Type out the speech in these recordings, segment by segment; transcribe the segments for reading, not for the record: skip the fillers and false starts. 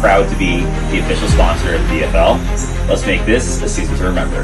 proud to be the official sponsor of the VFL. Let's make this a season to remember.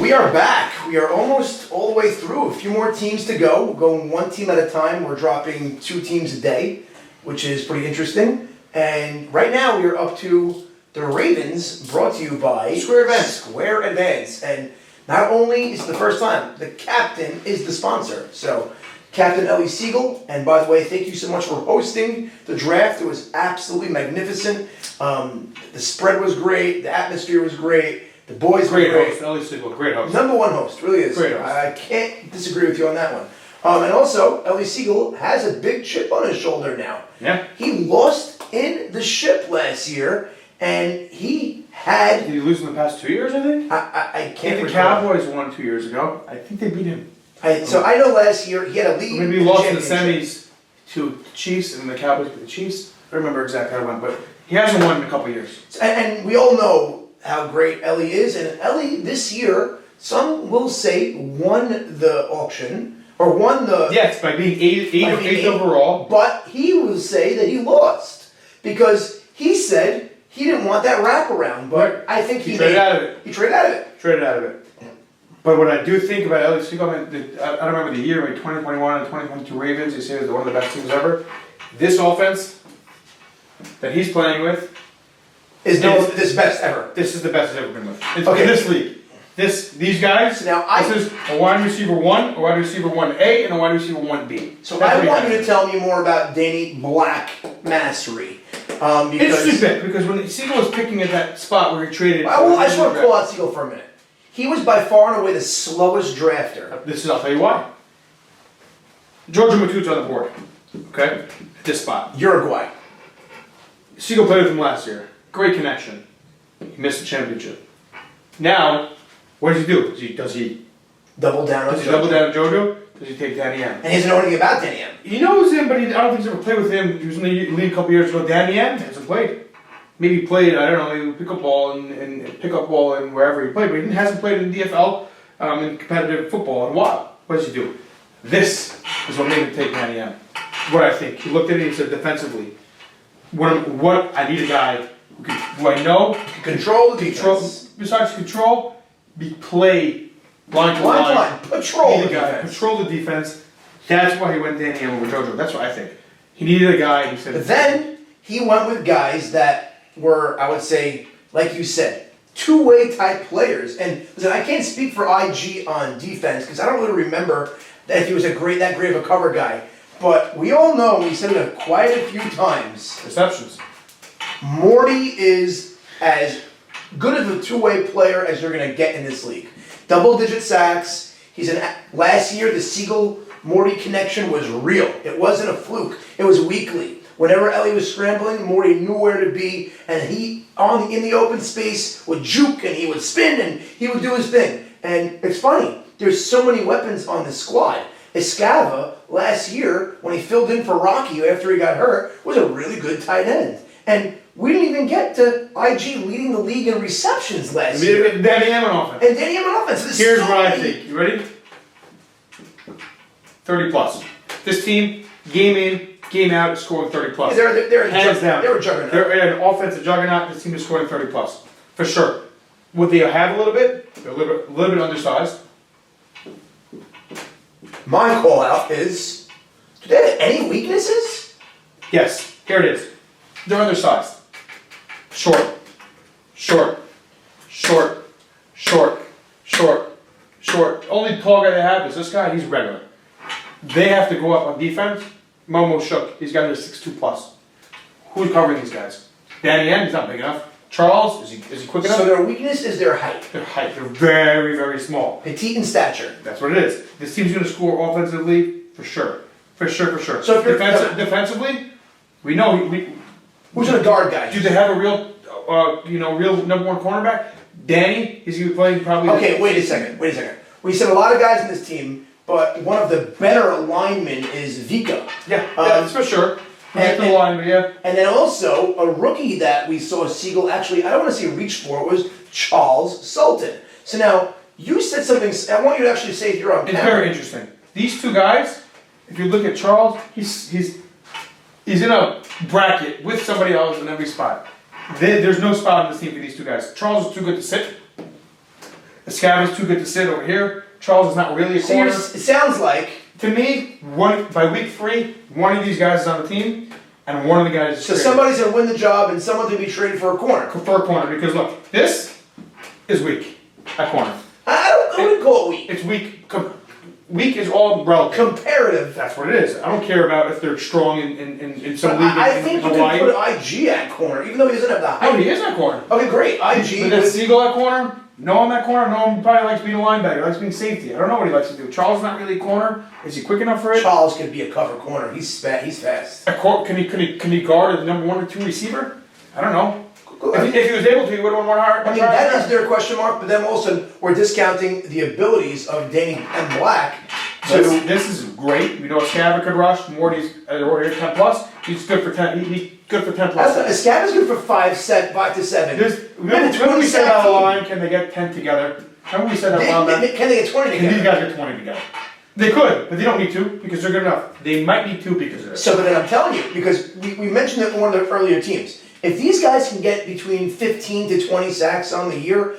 We are back. We are almost all the way through. A few more teams to go. We're going one team at a time. We're dropping 2 teams a day, which is pretty interesting. And right now we are up to the Ravens, brought to you by Square Advance. And not only is it the first time, the captain is the sponsor. So, Captain Ellie Siegel, and by the way, thank you so much for hosting the draft. It was absolutely magnificent. The spread was great. The atmosphere was great. The boys were great. Host, Ellie Siegel, great host. #1 host, really is. Great host. I can't disagree with you on that one. And also, Ellie Siegel has a big chip on his shoulder now. Yeah. He lost in the ship last year, and he had... Did he lose in the past 2 years, I think? I can't The Cowboys won 2 years ago. I think they beat him. So I know last year he had a lead. Maybe he lost in the semis to the Chiefs, and the Cowboys beat the Chiefs. I don't remember exactly how it went, but he hasn't won in a couple of years. And we all know how great Ellie is, and Ellie this year, some will say, won the auction, or won the... Yes, by being eighth overall. But he will say that he lost, because he said he didn't want that wraparound, but I think he traded out of it. He traded out of it. Traded out of it. But what I do think about Ellie Siegel, I don't remember the year, like 2021 and 2022 Ravens, they say it was one of the best teams ever. This offense that he's playing with this best ever. This is the best it's ever been with. It's okay. In this league. These guys, this is a wide receiver 1, a wide receiver 1A, and a wide receiver 1B. So I want you to tell me more about Danny Black Massery. Interesting bit, because when Siegel was picking at that spot where he traded... I just want to call out Siegel for a minute. He was by far and away the slowest drafter. I'll tell you why. Georgia Matute's on the board, okay? At this spot. Uruguay. Siegel played with him last year. Great connection. He missed the championship. Now, what does he do? Does he double down on Jojo? Double down on Jojo? Does he take Danny M? And he doesn't know anything about Danny M. He knows him, but I don't think he's ever played with him. He was in the league a couple years ago. Danny M hasn't played. Maybe he played, I don't know, maybe pick up ball and pick up ball and wherever he played, but he hasn't played in DFL in competitive football in a while. What does he do? This is what made him take Danny M. What I think. He looked at it and he said defensively, what I need a guy who I know can control the defense. Besides control, play line to line. Patrol the defense. Control the defense. That's why he went Danny M over Jojo. That's what I think. He needed a guy. He said. But then he went with guys that were, I would say, like you said, two-way type players. And listen, I can't speak for IG on defense because I don't really remember that if he was that great of a cover guy. But we all know, we said it quite a few times. Receptions. Morty is as good of a two-way player as you're going to get in this league. Double-digit sacks. Last year, the Siegel-Morty connection was real. It wasn't a fluke. It was weekly. Whenever Ellie was scrambling, Morty knew where to be, and he, in the open space, would juke, and he would spin, and he would do his thing. And it's funny. There's so many weapons on this squad. Escava, last year, when he filled in for Rocky after he got hurt, was a really good tight end. And we didn't even get to IG leading the league in receptions last year. Danny M on offense. And Danny M on offense. Here's what I think. You ready? 30 plus. This team, game in, game out, is scoring 30 plus. Yeah, they're hands down. They're a juggernaut. They're an offensive juggernaut. This team is scoring 30 plus. For sure. What they have a little bit, they're a little bit undersized. My call out is, do they have any weaknesses? Yes, here it is. They're undersized. Short. Only tall guy they have is this guy, he's regular. They have to go up on defense. Momo Shook, these guys are 6'2 plus. Who's covering these guys? Danny M, he's not big enough. Charles, is he quick enough? So their weakness is their height. Their height, they're very, very small. Petite in stature. That's what it is. This team's going to score offensively, for sure. For sure. So if defensively, we know who's a guard guy? Do they have a real #1 cornerback? Danny, is he playing probably? Okay, wait a second. We said a lot of guys in this team, but one of the better linemen is Vika. Yeah, that's for sure. And then also a rookie that we saw Siegel actually, I don't want to say reach for, was Charles Sutton. So now you said something. I want you to actually say it here on camera. It's very interesting. These two guys, if you look at Charles, he's in a bracket with somebody else in every spot. There's no spot on this team for these two guys. Charles is too good to sit. Escav is too good to sit over here. Charles is not really a corner. It sounds like, To me, by week 3, one of these guys is on the team, and one of the guys is so traded. somebody's going to win the job and someone's going to be traded for a corner. For a corner, because look, this is weak at corner. I wouldn't call it weak. It's weak. Weak is all relative. Comparative. That's what it is. I don't care about if they're strong in some league I in think you Hawaii. can put IG at corner, even though he doesn't have the height. Oh, he is at corner. Okay, great. IG. But that Siegel at corner? No, I'm at corner. No, he probably likes being a linebacker. He likes being safety. I don't know what he likes to do. Charles is not really a corner. Is he quick enough for it? Charles could be a cover corner. He's fast. Can he guard a number 1 or 2 receiver? I don't know. If he was able to, he would have won hard. I mean, that is their question mark, but then also we're discounting the abilities of Danny and Black. So this is great. We know Scava could rush. Morty's already 10 plus. He's good for 10. He's good for 10 plus. Scab is good for 5 to 7. Remember we said on the line, can they get 10 together? Remember we said that a while back? Can they get 20 Can together? these guys get 20 together? They could, but they don't need to because they're good enough. They might need 2 because of this. So, but then I'm telling you, because we mentioned it in one of the earlier teams. If these guys can get between 15 to 20 sacks on the year,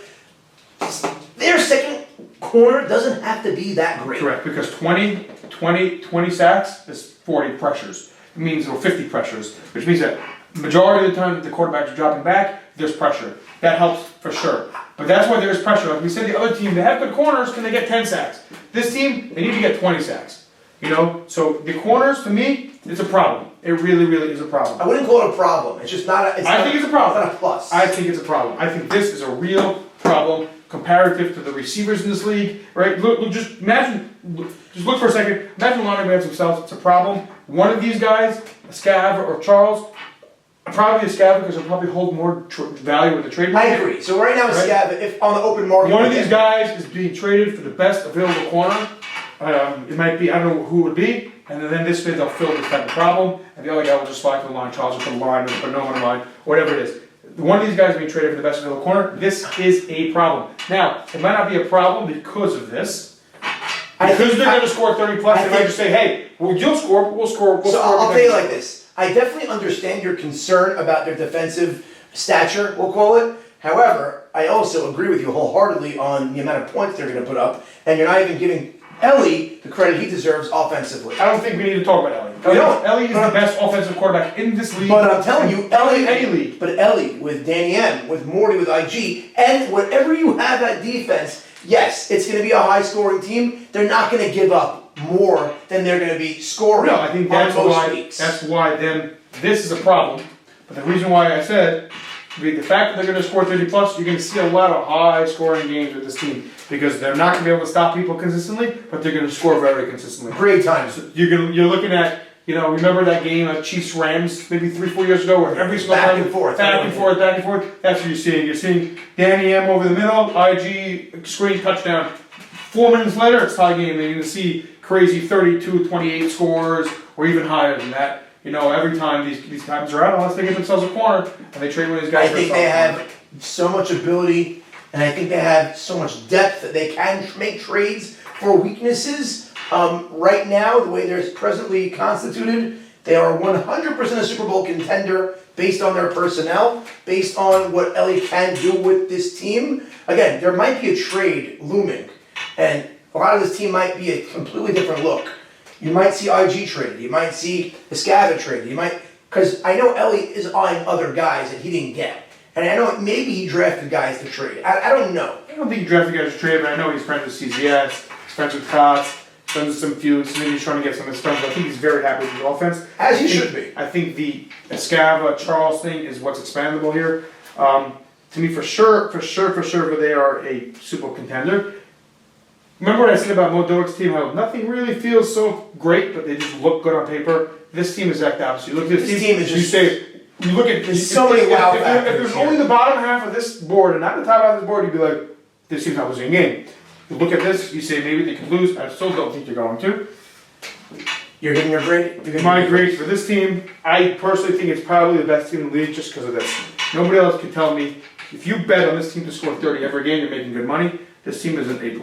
their second corner doesn't have to be that great. Correct, because 20 sacks is 40 pressures. It means, or 50 pressures, which means that majority of the time that the quarterbacks are dropping back, there's pressure. That helps for sure. But that's why there's pressure. Like we said, the other team, they have good corners, can they get 10 sacks? This team, they need to get 20 sacks. You know, so the corners, to me, it's a problem. It really, really is a problem. I wouldn't call it a problem. It's just not a... I think it's a problem. It's not a plus. I think it's a problem. I think this is a real problem comparative to the receivers in this league, right? Look, just imagine, just look for a second. Imagine the linebackers themselves. It's a problem. One of these guys, Scav or Charles, probably a Scav because he'll probably hold more value with the trade I market. agree. So right now, Right? Scab, if on the open market... One of these guys is being traded for the best available corner. It might be, I don't know who it would be, and then this way they'll fill this type of problem, and the other guy will just slide to the line, Charles will put a line, or put no one in line, whatever it is. One of these guys being traded for the best available corner, this is a problem. Now, it might not be a problem because of this. Because they're going to score 30 plus, they might just say, hey, well, you'll score, we'll score. So I'll tell you like this. I definitely understand your concern about their defensive stature, we'll call it. However, I also agree with you wholeheartedly on the amount of points they're going to put up, and you're not even giving Ellie the credit he deserves offensively. I don't think we need to talk about Ellie. We don't. Ellie is the best offensive quarterback in this league. But I'm telling you, Ellie, any league. But Ellie with Danny M, with Morty with IG, and whatever you have at defense, yes, it's going to be a high-scoring team. They're not going to give up more than they're going to be scoring. No, I think that's on most why. weeks. That's why this is a problem. But the reason why I said the fact that they're going to score 30 plus, you're going to see a lot of high-scoring games with this team because they're not going to be able to stop people consistently, but they're going to score very consistently. Great times. So you're looking at, remember that game of Chiefs Rams maybe 3-4 years ago, where every single Back time and forth. back and forth. That's what you're seeing. You're seeing Danny M over the middle, IG screen touchdown. 4 minutes later, it's tie game, and you're going to see crazy 32-28 scores, or even higher than that. Every time these times are out, unless they get themselves a corner and they trade one of these guys. I think they have so much ability, and I think they have so much depth that they can make trades for weaknesses. Right now, the way they're presently constituted, they are 100% a Super Bowl contender based on their personnel, based on what Ellie can do with this team. Again, there might be a trade looming, and a lot of this team might be a completely different look. You might see IG traded. You might see Escava traded. Because I know Ellie is eyeing other guys that he didn't get. And I know maybe he drafted guys to trade. I don't know. I don't think he drafted guys to trade, but I know he's friends with CZS, he's friends with Cox, friends with some feuds, maybe he's trying to get some of his friends. I think he's very happy with his offense. As he should be. I think the Escava Charles thing is what's expandable here. To me, for sure, they are a Super Bowl contender. Remember what I said about Mo Doak's team, how nothing really feels so great, but they just look good on paper? This team is exact opposite. You look at this team, you look at there's so many wow factors. If there's only the bottom half of this board and not the top half of this board, you'd be like, this team's not losing a game. You look at this, you say maybe they can lose. I still don't think they're going to. You're giving your grade? My grade for this team, I personally think it's probably the best team in the league just because of this. Nobody else can tell me, if you bet on this team to score 30 every game, you're making good money. This team is an A+.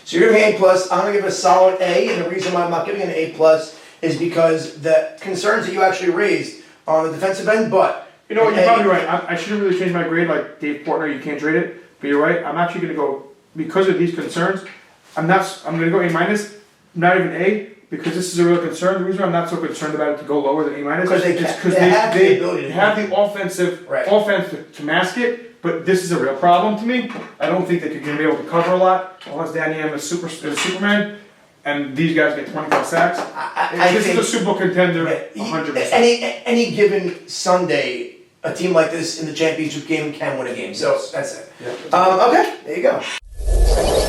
So you're giving me A+. I'm gonna give it a solid A, and the reason why I'm not giving it an A+ is because the concerns that you actually raised on the defensive end, but You know what, you're probably right. I shouldn't really change my grade like Dave Portner, you can't trade it. But you're right, I'm actually gonna go, because of these concerns, I'm gonna go A-, not even A, because this is a real concern. The reason I'm not so concerned about it to go lower than A- Because they is can- because they have the ability they to have do the offensive Right. offense to mask it, but this is a real problem to me. I don't think they're gonna be able to cover a lot unless Danny M is Superman, and these guys get 25 sacks. I This think is a Super Bowl contender, yeah, 100%. any given Sunday, a team like this in the championship game can win a game. So that's it. Yeah. Okay, there you go.